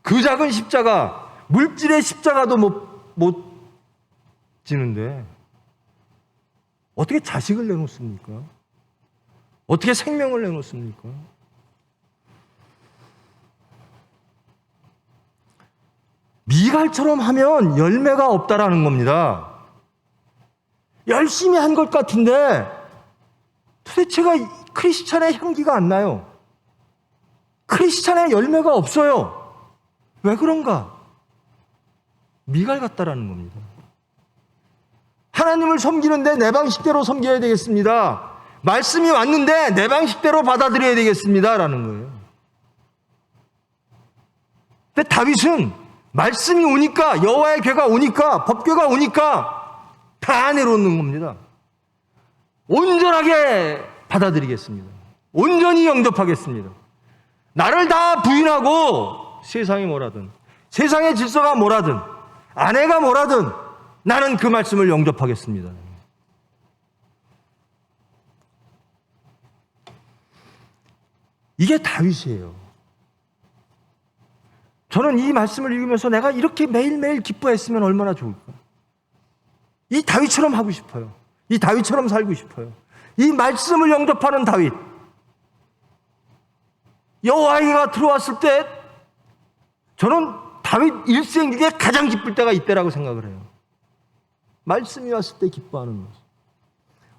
그 작은 십자가, 물질의 십자가도 못 지는데 어떻게 자식을 내놓습니까? 어떻게 생명을 내놓습니까? 미갈처럼 하면 열매가 없다라는 겁니다. 열심히 한 것 같은데 도대체가 크리스찬의 향기가 안 나요. 크리스찬의 열매가 없어요. 왜 그런가? 미갈 같다라는 겁니다. 하나님을 섬기는데 내 방식대로 섬겨야 되겠습니다. 말씀이 왔는데 내 방식대로 받아들여야 되겠습니다. 라는 거예요. 근데 다윗은 말씀이 오니까, 여호와의 궤가 오니까, 법궤가 오니까 다 내려놓는 겁니다. 온전하게 받아들이겠습니다. 온전히 영접하겠습니다. 나를 다 부인하고 세상이 뭐라든, 세상의 질서가 뭐라든, 아내가 뭐라든 나는 그 말씀을 영접하겠습니다. 이게 다윗이에요. 저는 이 말씀을 읽으면서 내가 이렇게 매일매일 기뻐했으면 얼마나 좋을까. 이 다윗처럼 하고 싶어요. 이 다윗처럼 살고 싶어요. 이 말씀을 영접하는 다윗. 여호와가 들어왔을 때 저는 다윗 일생 중에 가장 기쁠 때가 이때라고 생각을 해요. 말씀이 왔을 때 기뻐하는 모습.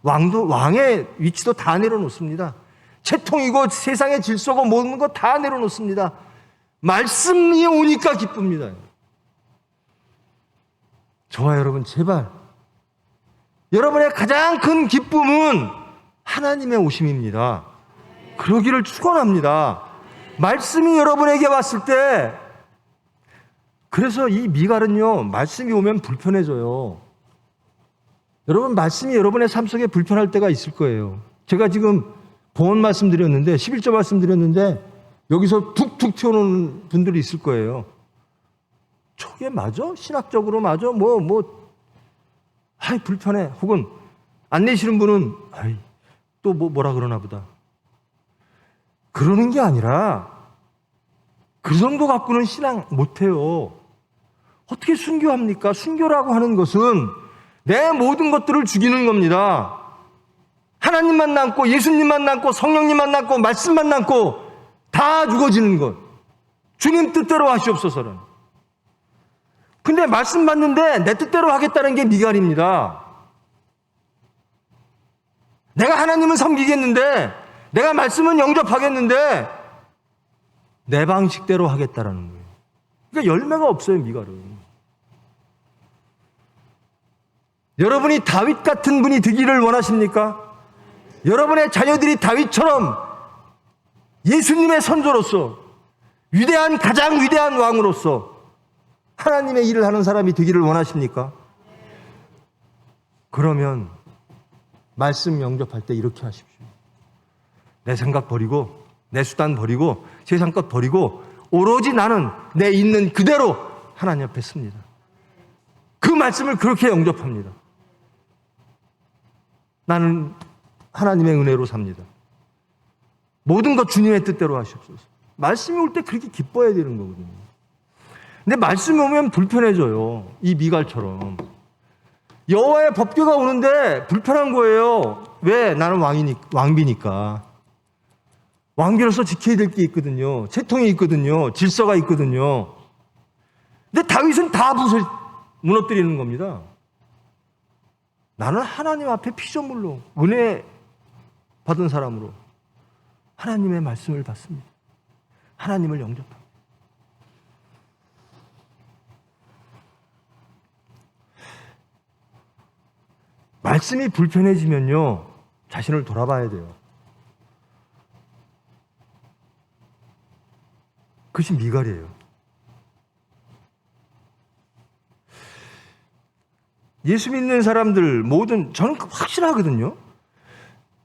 왕의 위치도 다 내려놓습니다. 채통이고 세상의 질서고 모든 거 다 내려놓습니다. 말씀이 오니까 기쁩니다. 저와 여러분 제발 여러분의 가장 큰 기쁨은 하나님의 오심입니다. 그러기를 축원합니다. 말씀이 여러분에게 왔을 때, 그래서 이 미갈은요, 말씀이 오면 불편해져요. 여러분, 말씀이 여러분의 삶 속에 불편할 때가 있을 거예요. 제가 지금 보험 말씀드렸는데, 11조 말씀드렸는데 여기서 툭툭 튀어나오는 분들이 있을 거예요. 저게 맞아? 신학적으로 맞아? 아이, 불편해. 혹은 안 내시는 분은, 아이, 또 뭐라 그러나 보다. 그러는 게 아니라, 그 정도 갖고는 신앙 못해요. 어떻게 순교합니까? 순교라고 하는 것은 내 모든 것들을 죽이는 겁니다. 하나님만 남고, 예수님만 남고, 성령님만 남고, 말씀만 남고, 다 죽어지는 것. 주님 뜻대로 하시옵소서는. 근데 말씀 받는데 내 뜻대로 하겠다는 게 미갈입니다. 내가 하나님을 섬기겠는데, 내가 말씀은 영접하겠는데 내 방식대로 하겠다라는 거예요. 그러니까 열매가 없어요, 미갈은. 여러분이 다윗 같은 분이 되기를 원하십니까? 여러분의 자녀들이 다윗처럼 예수님의 선조로서 위대한, 가장 위대한 왕으로서 하나님의 일을 하는 사람이 되기를 원하십니까? 그러면 말씀 영접할 때 이렇게 하십시오. 내 생각 버리고, 내 수단 버리고, 세상 것 버리고 오로지 나는 내 있는 그대로 하나님 앞에 씁니다. 그 말씀을 그렇게 영접합니다. 나는 하나님의 은혜로 삽니다. 모든 것 주님의 뜻대로 하시옵소서. 말씀이 올 때 그렇게 기뻐해야 되는 거거든요. 근데 말씀이 오면 불편해져요. 이 미갈처럼. 여호와의 법궤가 오는데 불편한 거예요. 왜? 나는 왕비니까. 왕비로서 지켜야 될 게 있거든요. 채통이 있거든요. 질서가 있거든요. 근데 다윗은 다 무너뜨리는 겁니다. 나는 하나님 앞에 피조물로, 은혜 받은 사람으로 하나님의 말씀을 받습니다. 하나님을 영접합니다. 말씀이 불편해지면요, 자신을 돌아봐야 돼요. 그것이 미갈이에요. 예수 믿는 사람들 모든, 저는 확실하거든요.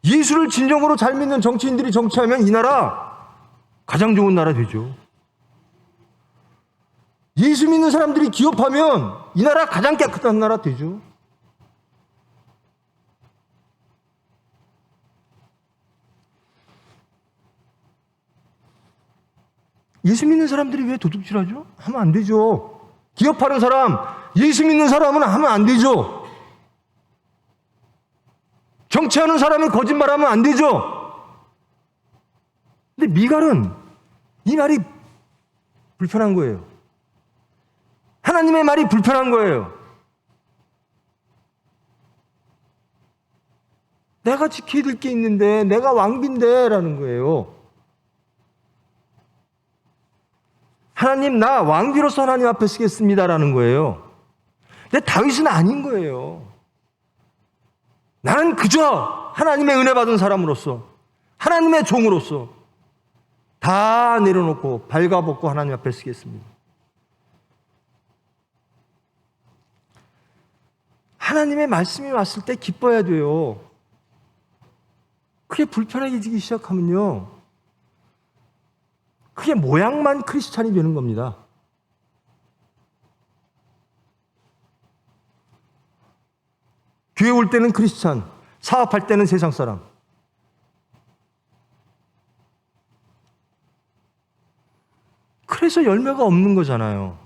예수를 진정으로 잘 믿는 정치인들이 정치하면 이 나라 가장 좋은 나라 되죠. 예수 믿는 사람들이 기업하면 이 나라 가장 깨끗한 나라 되죠. 예수 믿는 사람들이 왜 도둑질하죠? 하면 안 되죠. 기업하는 사람, 예수 믿는 사람은 하면 안 되죠. 정치하는 사람은 거짓말하면 안 되죠. 근데 미갈은 이 말이 불편한 거예요. 하나님의 말이 불편한 거예요. 내가 지켜야 될 게 있는데, 내가 왕비인데 라는 거예요. 하나님, 나 왕비로서 하나님 앞에 서겠습니다라는 거예요. 근데 다윗은 아닌 거예요. 나는 그저 하나님의 은혜 받은 사람으로서, 하나님의 종으로서 다 내려놓고 발가벗고 하나님 앞에 서겠습니다. 하나님의 말씀이 왔을 때 기뻐야 돼요. 그게 불편해지기 시작하면요, 그게 모양만 크리스찬이 되는 겁니다. 교회 올 때는 크리스찬, 사업할 때는 세상 사람. 그래서 열매가 없는 거잖아요.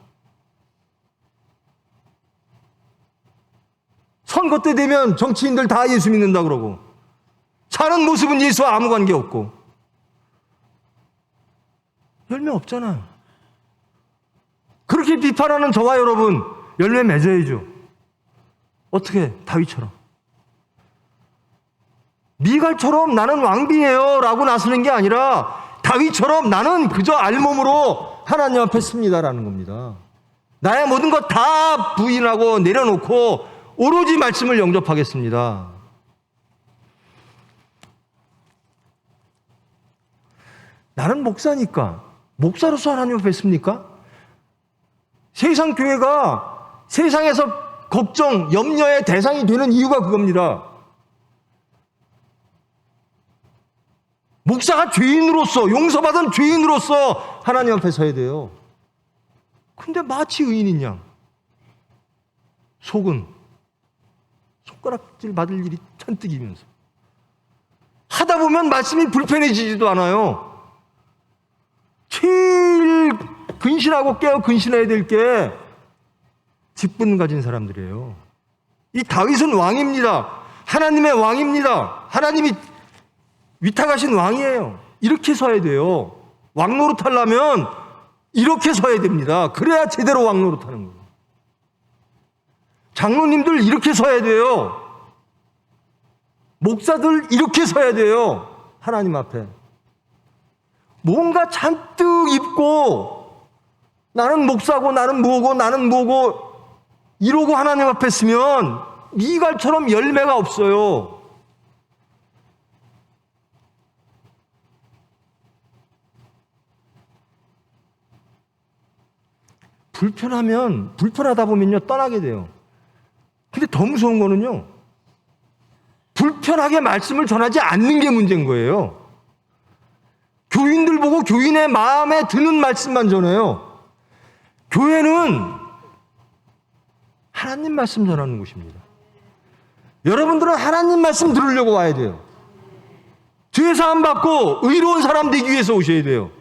선거 때 되면 정치인들 다 예수 믿는다 그러고, 사는 모습은 예수와 아무 관계 없고, 열매 없잖아요. 그렇게 비판하는 저와 여러분, 열매 맺어야죠. 어떻게? 다윗처럼. 미갈처럼 나는 왕비예요 라고 나서는 게 아니라, 다윗처럼 나는 그저 알몸으로 하나님 앞에 씁니다라는 겁니다. 나의 모든 것 다 부인하고 내려놓고 오로지 말씀을 영접하겠습니다. 나는 목사니까 목사로서 하나님 앞에 씁니까? 세상 교회가 세상에서 걱정, 염려의 대상이 되는 이유가 그겁니다. 목사가 죄인으로서, 용서받은 죄인으로서 하나님 앞에 서야 돼요. 근데 마치 의인인 양, 속은 손가락질 받을 일이 천뜩이면서 하다 보면 말씀이 불편해지지도 않아요. 제일 근신하고 깨어 근신해야 될 게 직분 가진 사람들이에요. 이 다윗은 왕입니다. 하나님의 왕입니다. 하나님이 위탁하신 왕이에요. 이렇게 서야 돼요. 왕 노릇하려면 이렇게 서야 됩니다. 그래야 제대로 왕 노릇하는 거예요. 장로님들 이렇게 서야 돼요. 목사들 이렇게 서야 돼요. 하나님 앞에. 뭔가 잔뜩 입고 나는 목사고 나는 뭐고 나는 뭐고 이러고 하나님 앞에 서면 미갈처럼 열매가 없어요. 불편하다 보면요, 떠나게 돼요. 근데 더 무서운 거는요, 불편하게 말씀을 전하지 않는 게 문제인 거예요. 교인들 보고 교인의 마음에 드는 말씀만 전해요. 교회는 하나님 말씀 전하는 곳입니다. 여러분들은 하나님 말씀 들으려고 와야 돼요. 죄 사함 받고 의로운 사람 되기 위해서 오셔야 돼요.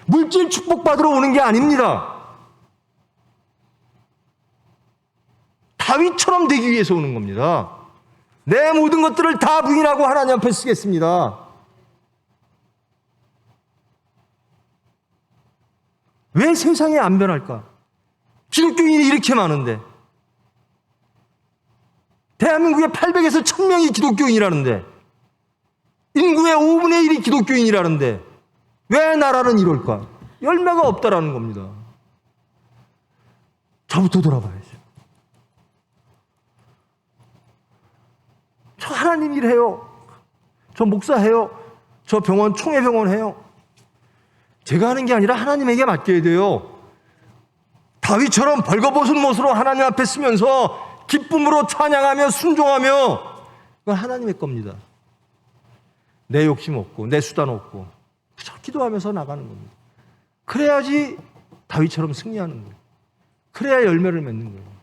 물질 축복 받으러 오는 게 아닙니다. 다윗처럼 되기 위해서 오는 겁니다. 내 모든 것들을 다 부인하고 하나님 앞에 쓰겠습니다. 왜 세상에 안 변할까? 기독교인이 이렇게 많은데, 대한민국에 800에서 1000명이 기독교인이라는데, 인구의 5분의 1이 기독교인이라는데 왜 나라는 이럴까? 열매가 없다라는 겁니다. 저부터 돌아봐야죠. 저 하나님 일해요. 저 목사해요. 저 병원 총회병원 해요. 제가 하는 게 아니라 하나님에게 맡겨야 돼요. 다윗처럼 벌거벗은 못으로 하나님 앞에 서면서 기쁨으로 찬양하며 순종하며, 그건 하나님의 겁니다. 내 욕심 없고 내 수단 없고 그저 기도하면서 나가는 겁니다. 그래야지 다윗처럼 승리하는 거예요. 그래야 열매를 맺는 거예요.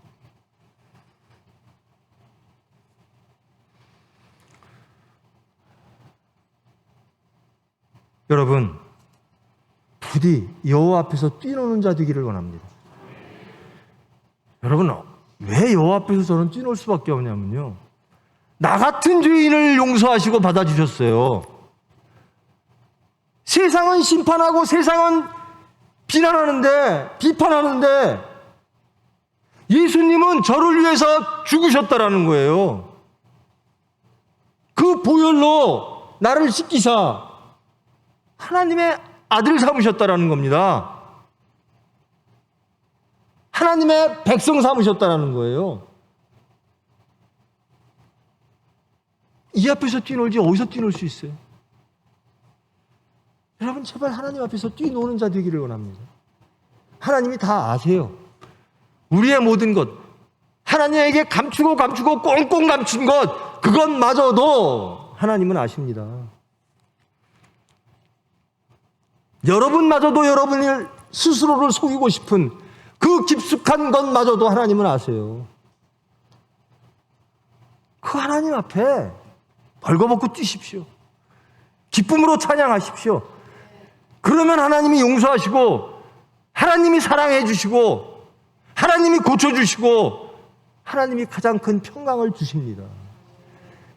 여러분, 부디 여호와 앞에서 뛰노는 자 되기를 원합니다. 여러분, 왜 여호와 앞에서 저는 뛰놀 수밖에 없냐면요, 나 같은 죄인을 용서하시고 받아주셨어요. 세상은 심판하고 세상은 비판하는데 예수님은 저를 위해서 죽으셨다라는 거예요. 그 보혈로 나를 씻기사 하나님의 아들 삼으셨다라는 겁니다. 하나님의 백성 삼으셨다라는 거예요. 이 앞에서 뛰놀지 어디서 뛰놀 수 있어요? 여러분, 제발 하나님 앞에서 뛰노는 자 되기를 원합니다. 하나님이 다 아세요. 우리의 모든 것, 하나님에게 감추고 꽁꽁 감춘 것, 그것마저도 하나님은 아십니다. 여러분마저도 여러분을 스스로를 속이고 싶은 그 깊숙한 것마저도 하나님은 아세요. 그 하나님 앞에 벌거벗고 뛰십시오. 기쁨으로 찬양하십시오. 그러면 하나님이 용서하시고, 하나님이 사랑해 주시고, 하나님이 고쳐주시고, 하나님이 가장 큰 평강을 주십니다.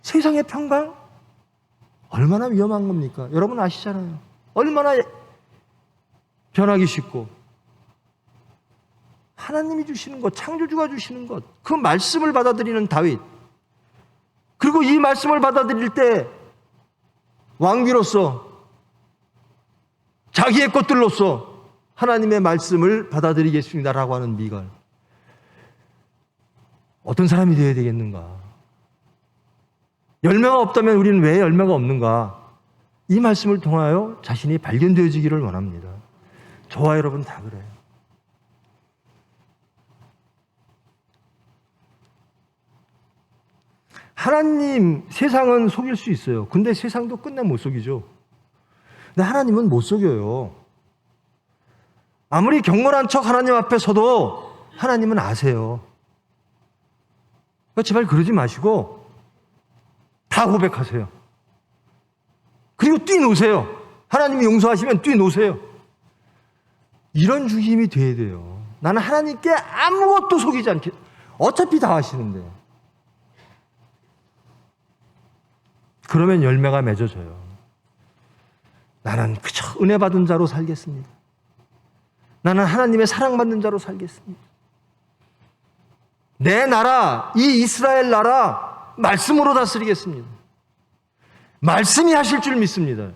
세상의 평강? 얼마나 위험한 겁니까? 여러분 아시잖아요. 얼마나 변하기 쉽고, 하나님이 주시는 것, 창조주가 주시는 것, 그 말씀을 받아들이는 다윗, 그리고 이 말씀을 받아들일 때 왕비로서, 자기의 것들로서 하나님의 말씀을 받아들이겠습니다라고 하는 미갈, 어떤 사람이 되어야 되겠는가? 열매가 없다면 우리는 왜 열매가 없는가? 이 말씀을 통하여 자신이 발견되어지기를 원합니다. 저와 여러분 다 그래요. 하나님, 세상은 속일 수 있어요. 근데 세상도 끝내 못 속이죠. 근데 하나님은 못 속여요. 아무리 경건한 척 하나님 앞에 서도 하나님은 아세요. 그러니까 제발 그러지 마시고 다 고백하세요. 그리고 뛰노세요. 하나님이 용서하시면 뛰노세요. 이런 중심이 돼야 돼요. 나는 하나님께 아무것도 속이지 않게, 어차피 다 아시는데. 그러면 열매가 맺어져요. 나는 그저 은혜 받은 자로 살겠습니다. 나는 하나님의 사랑받는 자로 살겠습니다. 내 나라, 이 이스라엘 나라 말씀으로 다스리겠습니다. 말씀이 하실 줄 믿습니다.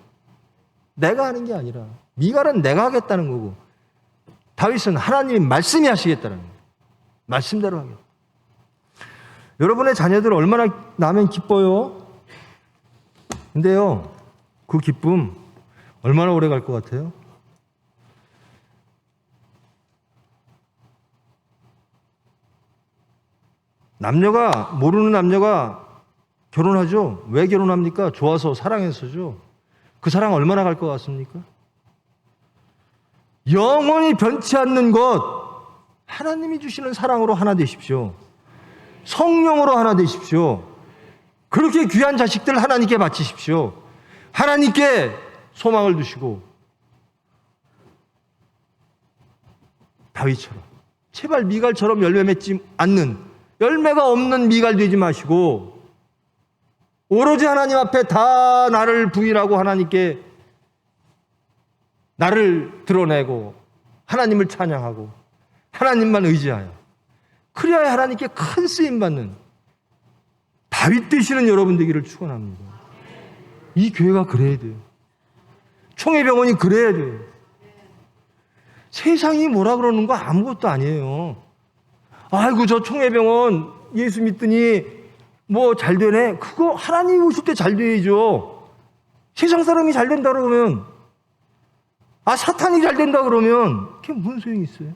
내가 하는 게 아니라, 미갈은 내가 하겠다는 거고, 다윗은 하나님이 말씀이 하시겠다는 거예요. 말씀대로 하겠다. 여러분의 자녀들 얼마나 나면 기뻐요? 근데요, 그 기쁨 얼마나 오래 갈 것 같아요? 모르는 남녀가 결혼하죠. 왜 결혼합니까? 좋아서, 사랑해서죠. 그 사랑 얼마나 갈 것 같습니까? 영원히 변치 않는 것, 하나님이 주시는 사랑으로 하나 되십시오. 성령으로 하나 되십시오. 그렇게 귀한 자식들 하나님께 바치십시오. 하나님께 소망을 두시고, 다윗처럼 제발 미갈처럼 열매 맺지 않는, 열매가 없는 미갈 되지 마시고, 오로지 하나님 앞에 다 나를 부인하고 하나님께 나를 드러내고 하나님을 찬양하고 하나님만 의지하여, 그래야 하나님께 큰 쓰임받는 다윗 되시는 여러분 되기를 축원합니다. 이 교회가 그래야 돼요. 총회병원이 그래야 돼요. 세상이 뭐라 그러는 거 아무것도 아니에요. 아이고, 저 총회병원 예수 믿더니 뭐 잘 되네. 그거 하나님이 오실 때 잘 돼야죠. 세상 사람이 잘 된다 그러면, 사탄이 잘 된다 그러면 그게 무슨 소용이 있어요?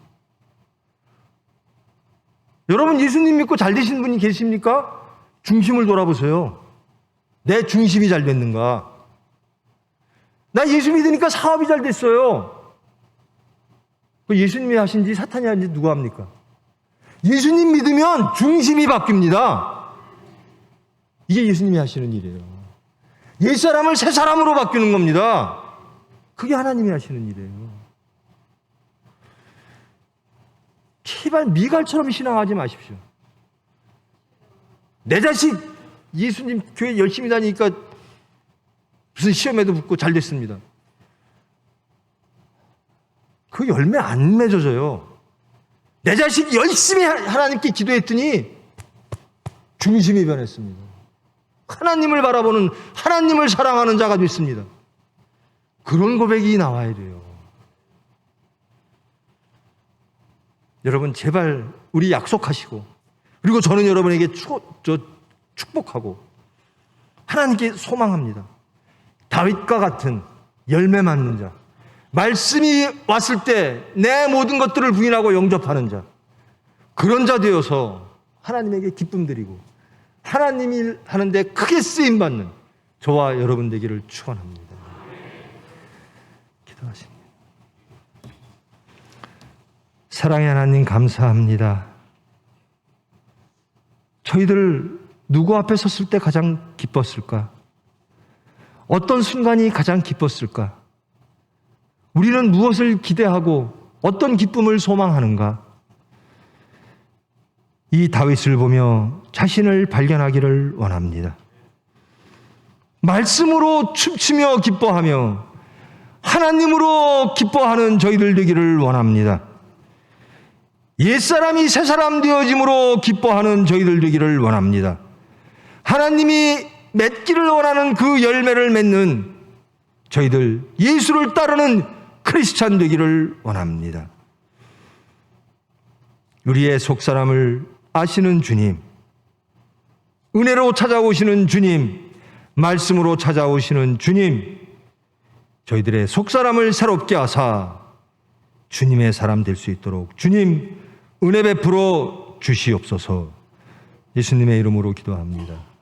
여러분 예수님 믿고 잘 되신 분이 계십니까? 중심을 돌아보세요. 내 중심이 잘 됐는가? 나 예수 믿으니까 사업이 잘 됐어요. 그 예수님이 하신지 사탄이 하신지 누가 합니까? 예수님 믿으면 중심이 바뀝니다. 이게 예수님이 하시는 일이에요. 옛사람을 새 사람으로 바뀌는 겁니다. 그게 하나님이 하시는 일이에요. 제발 미갈처럼 신앙하지 마십시오. 내 자식 예수님 교회 열심히 다니니까 무슨 시험에도 붙고 잘 됐습니다. 그 열매 안 맺어져요. 내 자식 열심히 하나님께 기도했더니 중심이 변했습니다. 하나님을 바라보는, 하나님을 사랑하는 자가 됐습니다. 그런 고백이 나와야 돼요. 여러분 제발 우리 약속하시고, 그리고 저는 여러분에게 축복하고 하나님께 소망합니다. 다윗과 같은 열매 맺는 자, 말씀이 왔을 때 내 모든 것들을 부인하고 영접하는 자, 그런 자 되어서 하나님에게 기쁨 드리고 하나님이 하는데 크게 쓰임받는 저와 여러분 되기를 축원합니다. 기도하십니다. 사랑의 하나님 감사합니다. 저희들 누구 앞에 섰을 때 가장 기뻤을까? 어떤 순간이 가장 기뻤을까? 우리는 무엇을 기대하고 어떤 기쁨을 소망하는가? 이 다윗을 보며 자신을 발견하기를 원합니다. 말씀으로 춤추며 기뻐하며 하나님으로 기뻐하는 저희들 되기를 원합니다. 옛사람이 새사람 되어짐으로 기뻐하는 저희들 되기를 원합니다. 하나님이 맺기를 원하는 그 열매를 맺는 저희들, 예수를 따르는 크리스찬 되기를 원합니다. 우리의 속사람을 아시는 주님, 은혜로 찾아오시는 주님, 말씀으로 찾아오시는 주님, 저희들의 속사람을 새롭게 하사 주님의 사람 될 수 있도록 주님 은혜 베풀어 주시옵소서. 예수님의 이름으로 기도합니다.